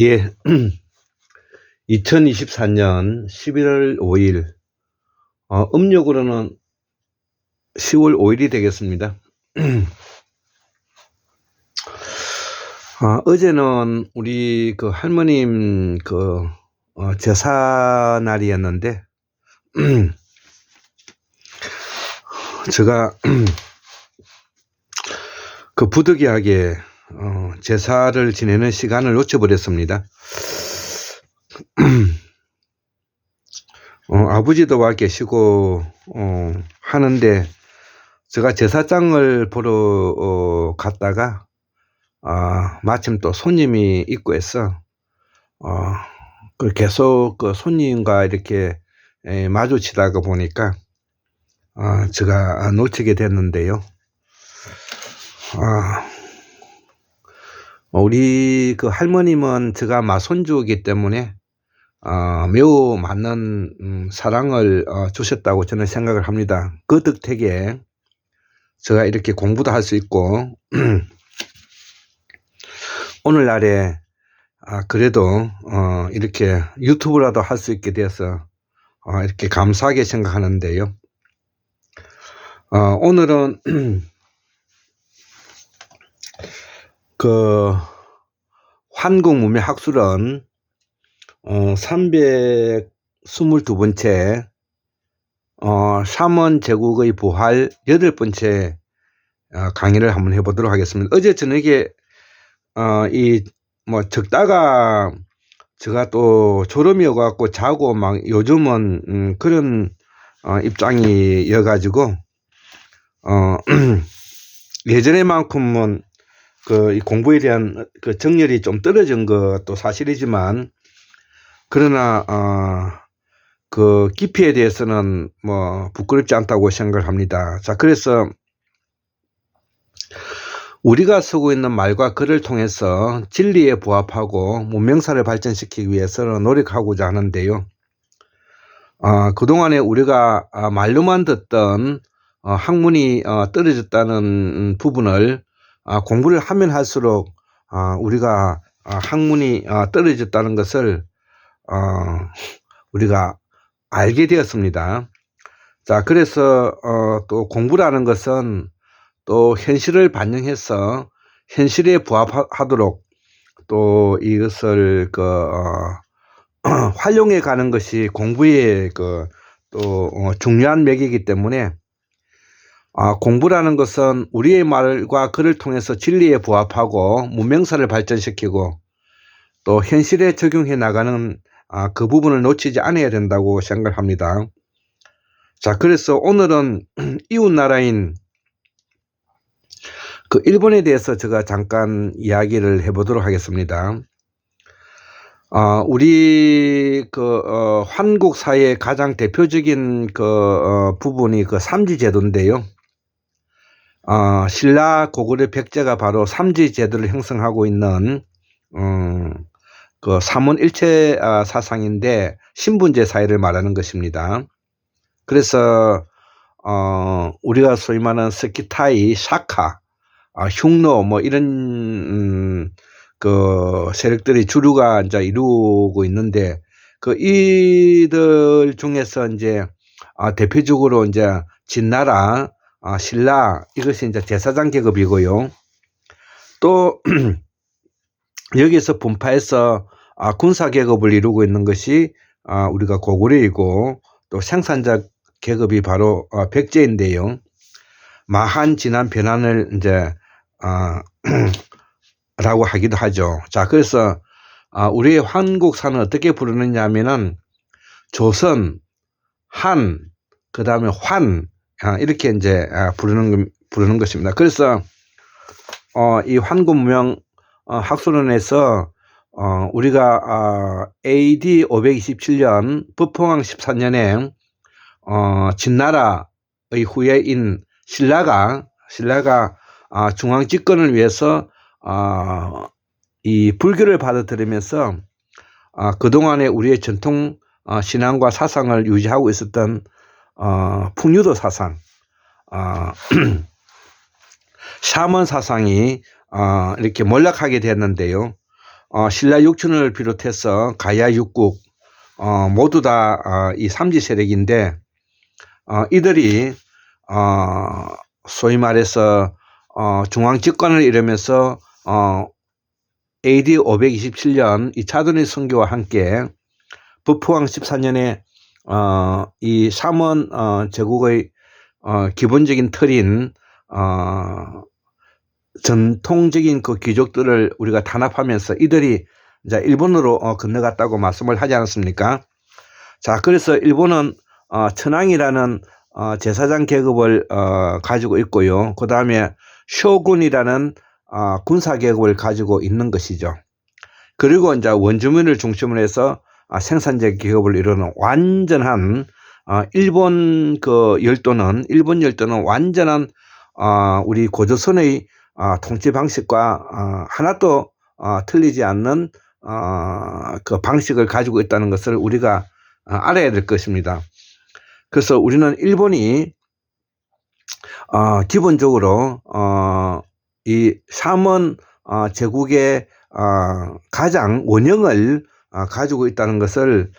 예, 2024년 11월 5일, 음력으로는 10월 5일이 되겠습니다. 어제는 우리 그 할머님 제사 날이었는데, 제가 그 부득이하게 제사를 지내는 시간을 놓쳐버렸습니다. 아버지도 와 계시고 하는데, 제가 제사장을 보러 갔다가 마침 또 손님이 있고 해서 계속 그 손님과 이렇게 마주치다가 보니까 제가 놓치게 됐는데요. 우리 그 할머님은 제가 마손주이기 때문에 매우 많은 사랑을 주셨다고 저는 생각을 합니다. 그 덕택에 제가 이렇게 공부도 할 수 있고 오늘날에 그래도 이렇게 유튜브라도 할 수 있게 돼서 이렇게 감사하게 생각하는데요. 오늘은 그 환국문명학술은 322번째 샤먼 제국의 부활 8번째 강의를 한번 해보도록 하겠습니다. 어제 저녁에 적다가 제가 또 졸음이어갖고 자고 막 요즘은 그런 입장이어가지고 예전에만큼은 이 공부에 대한 그 정열이 좀 떨어진 것도 사실이지만, 그러나 그 깊이에 대해서는 부끄럽지 않다고 생각을 합니다. 자, 그래서 우리가 쓰고 있는 말과 글을 통해서 진리에 부합하고 문명사를 발전시키기 위해서는 노력하고자 하는데요. 그동안에 우리가 말로만 듣던 학문이 떨어졌다는 부분을 공부를 하면 할수록 우리가 학문이 떨어졌다는 것을 우리가 알게 되었습니다. 자, 그래서 또 공부라는 것은 또 현실을 반영해서 현실에 부합하도록 또 이것을 활용해 가는 것이 공부의 또 중요한 맥이기 때문에 공부라는 것은 우리의 말과 글을 통해서 진리에 부합하고 문명사를 발전시키고 또 현실에 적용해 나가는 그 부분을 놓치지 않아야 된다고 생각합니다. 자, 그래서 오늘은 이웃 나라인 그 일본에 대해서 제가 잠깐 이야기를 해보도록 하겠습니다. 우리 한국 사회의 가장 대표적인 부분이 삼지제도인데요. 신라 고구려 백제가 바로 삼지제도를 형성하고 있는 삼원일체 사상인데 신분제 사회를 말하는 것입니다. 그래서 우리가 소위 말하는 스키타이, 샤카, 흉노 이런 세력들이 주류가 이제 이루고 있는데, 이들 중에서 이제 대표적으로 이제 진나라, 신라, 이것이 이제 제사장 계급이고요. 또 여기서 분파해서 군사 계급을 이루고 있는 것이 우리가 고구려이고, 또 생산자 계급이 바로 백제인데요. 마한, 진한, 변한을 이제 라고 하기도 하죠. 자, 그래서 우리의 한국사는 어떻게 부르느냐 하면은 조선, 한, 그 다음에 환, 이렇게 이제 부르는 것입니다. 그래서 이 환국문명 학술원에서 우리가 AD 527년 법흥왕 14년에 진나라의 후예인 신라가 중앙 집권을 위해서 이 불교를 받아들이면서 그동안에 우리의 전통 신앙과 사상을 유지하고 있었던 풍류도 사상, 샤먼 사상이 이렇게 몰락하게 됐는데요. 신라 육촌을 비롯해서 가야 육국 모두 다 이 삼지 세력인데 이들이 소위 말해서 중앙 집권을 이루면서 AD 527년 이 차돈의 선교와 함께 북포왕 14년에 이 삼원 제국의 기본적인 틀인 전통적인 그 귀족들을 우리가 탄압하면서 이들이 이제 일본으로 건너갔다고 말씀을 하지 않았습니까? 자, 그래서 일본은 천황이라는 제사장 계급을 가지고 있고요. 그 다음에 쇼군이라는 군사 계급을 가지고 있는 것이죠. 그리고 이제 원주민을 중심으로 해서 생산자 계급을 이루는 완전한 일본 열도는 완전한 우리 고조선의 통치 방식과 하나도 틀리지 않는 그 방식을 가지고 있다는 것을 우리가 알아야 될 것입니다. 그래서 우리는 일본이 기본적으로 이 삼원 제국의 가장 원형을 가지고 있다는 것을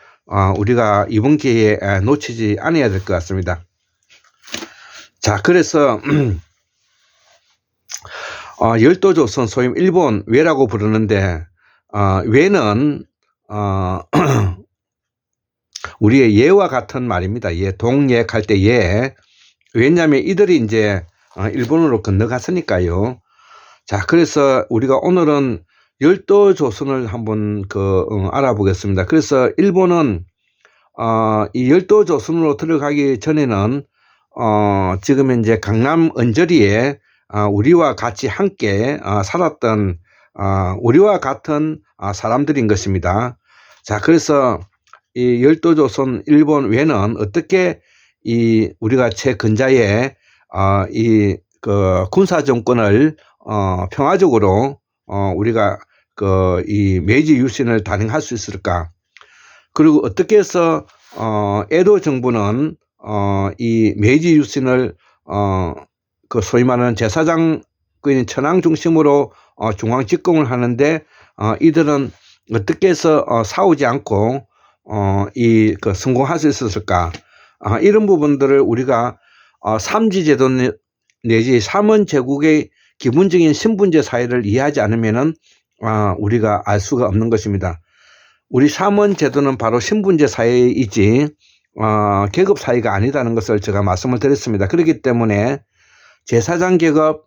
우리가 이번 기회에 놓치지 않아야 될 것 같습니다. 자, 그래서 열도조선 소위 일본 외라고 부르는데 외는 우리의 예와 같은 말입니다. 예, 동예할 때 예. 왜냐하면 이들이 이제 일본으로 건너갔으니까요. 자, 그래서 우리가 오늘은 열도조선을 한번 알아보겠습니다. 그래서 일본은 이 열도조선으로 들어가기 전에는 지금 이제 강남 언저리에 우리와 같이 함께 살았던 우리와 같은 사람들인 것입니다. 자, 그래서 이 열도조선 일본 외는 어떻게 우리가 최근자에 이 군사 정권을 평화적으로 우리가 이 메이지 유신을 단행할 수 있을까? 그리고 어떻게 해서 에도 정부는 이 메이지 유신을 소위 말하는 제사장인 천황 중심으로 중앙 집권을 하는데 이들은 어떻게 해서 싸우지 않고 성공할 수 있었을까? 이런 부분들을 우리가 삼지제도 내지 삼원 제국의 기본적인 신분제 사회를 이해하지 않으면은 우리가 알 수가 없는 것입니다. 우리 삼원 제도는 바로 신분제 사회이지 계급 사회가 아니다는 것을 제가 말씀을 드렸습니다. 그렇기 때문에 제사장 계급,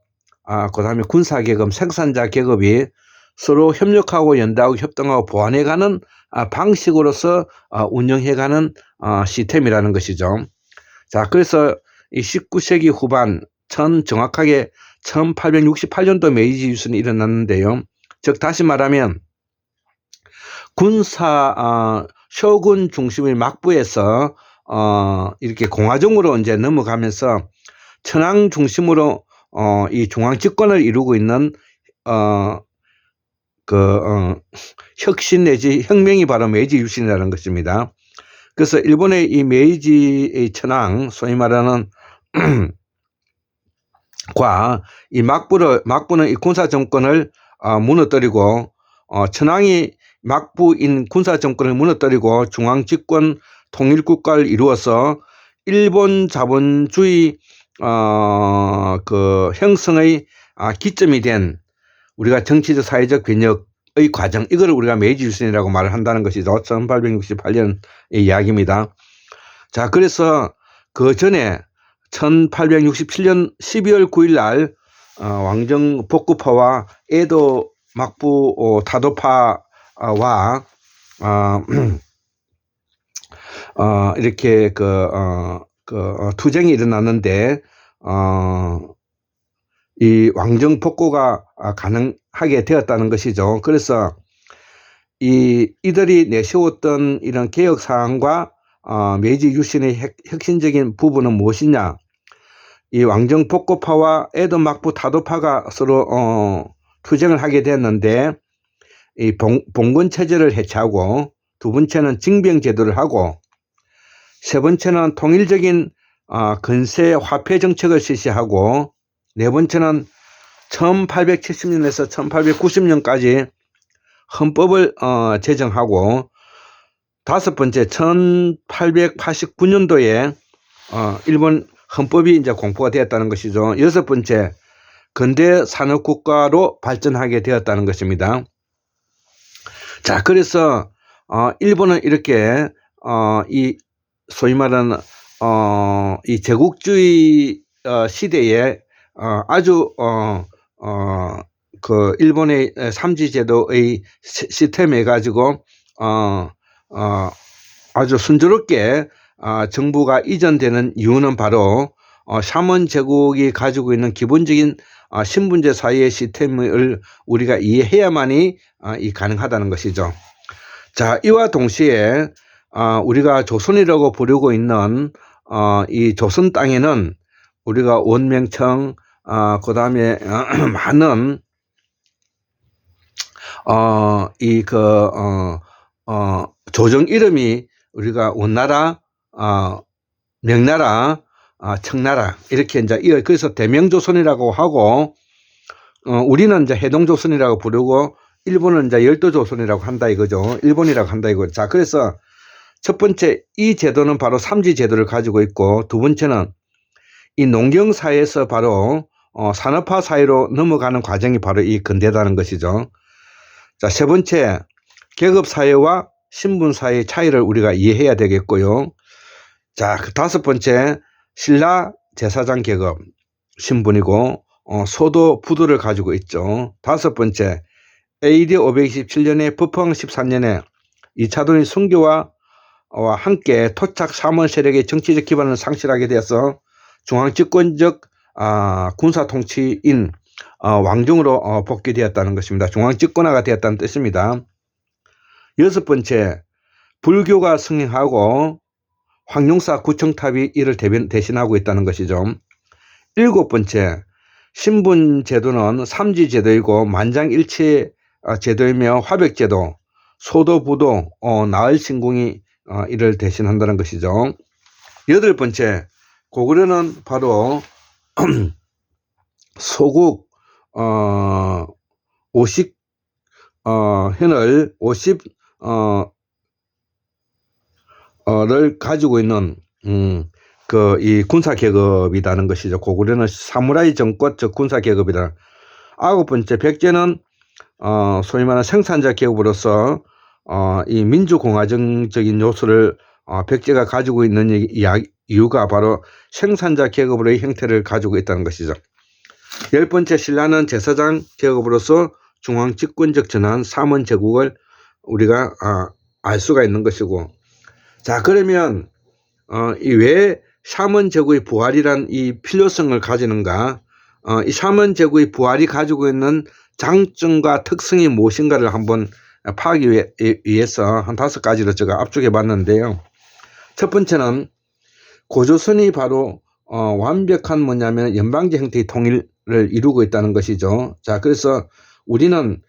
그 다음에 군사 계급, 생산자 계급이 서로 협력하고 연대하고 협동하고 보완해가는 방식으로서 운영해가는 시스템이라는 것이죠. 자, 그래서 이 19세기 후반 정확하게 1868년도 메이지 유신이 일어났는데요. 즉 다시 말하면 군사 쇼군 중심의 막부에서 이렇게 공화정으로 이제 넘어가면서 천황 중심으로 이 중앙 집권을 이루고 있는 혁신 내지 혁명이 바로 메이지 유신이라는 것입니다. 그래서 일본의 이 메이지의 천황, 소위 말하는 이 막부는 이 군사 정권을 무너뜨리고 천황이 막부인 군사 정권을 무너뜨리고 중앙 집권 통일 국가를 이루어서 일본 자본주의 형성의 기점이 된 우리가 정치적 사회적 변혁의 과정, 이걸 우리가 메이지 유신이라고 말을 한다는 것이죠. 1868년의 이야기입니다. 자, 그래서 그 전에 1867년 12월 9일 날 왕정 복구파와 에도 막부 타도파와 이렇게 투쟁이 일어났는데 이 왕정 복구가 가능하게 되었다는 것이죠. 그래서 이들이 내세웠던 이런 개혁 사항과 메이지 유신의 혁신적인 부분은 무엇이냐? 이 왕정 복구파와 에도 막부 타도파가 서로 투쟁을 하게 됐는데 이 봉건 체제를 해체하고, 두 번째는 징병 제도를 하고, 세 번째는 통일적인 근세 화폐 정책을 실시하고, 네 번째는 1870년에서 1890년까지 헌법을 제정하고, 다섯 번째 1889년도에 일본 헌법이 이제 공포가 되었다는 것이죠. 여섯 번째 근대 산업국가로 발전하게 되었다는 것입니다. 자, 그래서 일본은 이렇게 이 소위 말하는 이 제국주의 시대에 아주 그 일본의 삼지제도의 시스템에 가지고 아주 순조롭게 정부가 이전되는 이유는 바로 샤먼 제국이 가지고 있는 기본적인 신분제 사회의 시스템을 우리가 이해해야만이 가능하다는 것이죠. 자, 이와 동시에 우리가 조선이라고 부르고 있는 이 조선 땅에는 우리가 원명청 그 다음에 많은 조정 이름이 우리가 원나라, 명나라, 청나라 이렇게 이제 그래서 대명조선이라고 하고, 우리는 이제 해동조선이라고 부르고 일본은 이제 열도조선이라고 한다 이거죠. 일본이라고 한다 이거. 자, 그래서 첫 번째 이 제도는 바로 삼지 제도를 가지고 있고, 두 번째는 이 농경사회에서 바로 산업화 사회로 넘어가는 과정이 바로 이 근대다는 것이죠. 자, 세 번째 계급사회와 신분사회의 차이를 우리가 이해해야 되겠고요. 자, 그 다섯 번째 신라 제사장 계급 신분이고 소도 부두를 가지고 있죠. 다섯 번째 AD 527년에 부펑 13년에 2차돈의 순교와 함께 토착 샤먼 세력의 정치적 기반을 상실하게 되어서 중앙집권적 군사 통치인 왕정으로 복귀되었다는 것입니다. 중앙집권화가 되었다는 뜻입니다. 여섯 번째 불교가 승행하고 황룡사 구청탑이 이를 대신하고 있다는 것이죠. 일곱 번째 신분제도는 삼지제도이고 만장일치 제도이며 화백제도, 소도부도, 나흘신궁이 이를 대신한다는 것이죠. 여덟 번째 고구려는 바로 소국 50현을 50를 가지고 있는 이 군사 계급이라는 것이죠. 고구려는 사무라이 정권적 군사 계급이다. 아홉 번째 백제는 소위 말하는 생산자 계급으로서 이 민주공화정적인 요소를 백제가 가지고 있는 이유가 바로 생산자 계급으로의 형태를 가지고 있다는 것이죠. 열 번째 신라는 제사장 계급으로서 중앙집권적 전환 사먼 제국을 우리가 알 수가 있는 것이고, 자, 그러면 이 왜 샤먼 제국의 부활이란 이 필요성을 가지는가, 이 샤먼 제국의 부활이 가지고 있는 장점과 특성이 무엇인가를 한번 파악하기 위해서 한 5가지로 제가 압축해 봤는데요. 첫 번째는 고조선이 바로 완벽한 뭐냐면 연방제 형태의 통일을 이루고 있다는 것이죠. 자, 그래서 우리는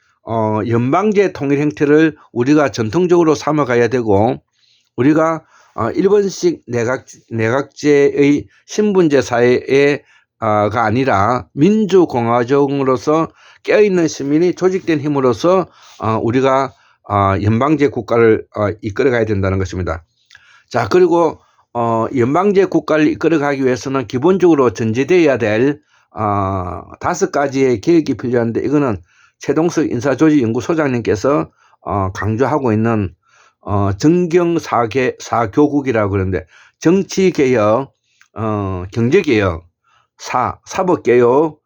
연방제 통일 형태를 우리가 전통적으로 삼아가야 되고, 우리가 일본식 내각제의 신분제 사회가 아니라 민주공화정으로서 깨어있는 시민이 조직된 힘으로서 우리가 연방제 국가를 이끌어가야 된다는 것입니다. 자, 그리고 연방제 국가를 이끌어가기 위해서는 기본적으로 전제되어야 될 5가지의 계획이 필요한데, 이거는 최동석 인사조직연구소장님께서 강조하고 있는 정경사교국이라고 그러는데, 정치개혁, 경제개혁, 사법개혁,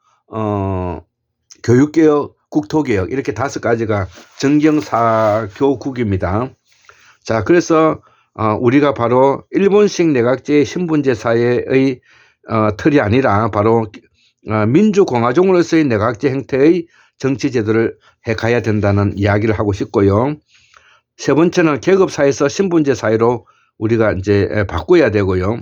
교육개혁, 국토개혁, 이렇게 5가지가 정경사교국입니다. 자, 그래서 우리가 바로 일본식 내각제 신분제 사회의 틀이 아니라 바로 민주공화정으로서의 내각제 형태의 정치제도를 해가야 된다는 이야기를 하고 싶고요. 세 번째는 계급사회에서 신분제 사회로 우리가 이제 바꿔야 되고요.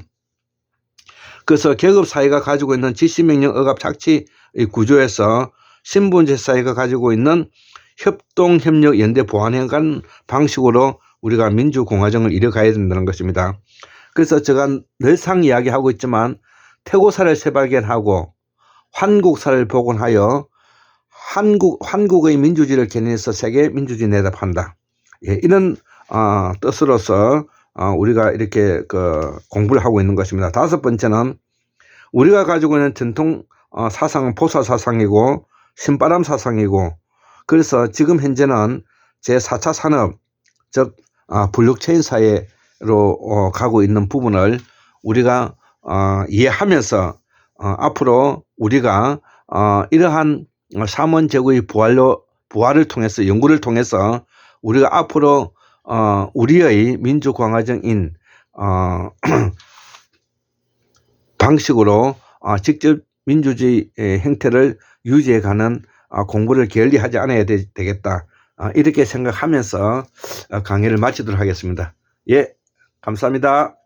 그래서 계급사회가 가지고 있는 지시명령 억압 착취의 구조에서 신분제 사회가 가지고 있는 협동, 협력, 연대, 보완해간 방식으로 우리가 민주공화정을 이뤄가야 된다는 것입니다. 그래서 제가 늘상 이야기하고 있지만 태고사를 재발견하고 환국사를 복원하여 한국의 민주주의를 견인해서 세계 민주주의 내다판다. 예, 이런 뜻으로서 우리가 이렇게 공부를 하고 있는 것입니다. 다섯 번째는 우리가 가지고 있는 전통 사상은 포사 사상이고 신바람 사상이고, 그래서 지금 현재는 제4차 산업, 즉 블록체인 사회로 가고 있는 부분을 우리가 이해하면서 앞으로 우리가 이러한 삼원제국의 부활을 통해서, 연구를 통해서 우리가 앞으로 우리의 민주공화정인 방식으로 직접 민주주의 행태를 유지해가는 공부를 게을리하지 않아야 되겠다. 이렇게 생각하면서 강의를 마치도록 하겠습니다. 예, 감사합니다.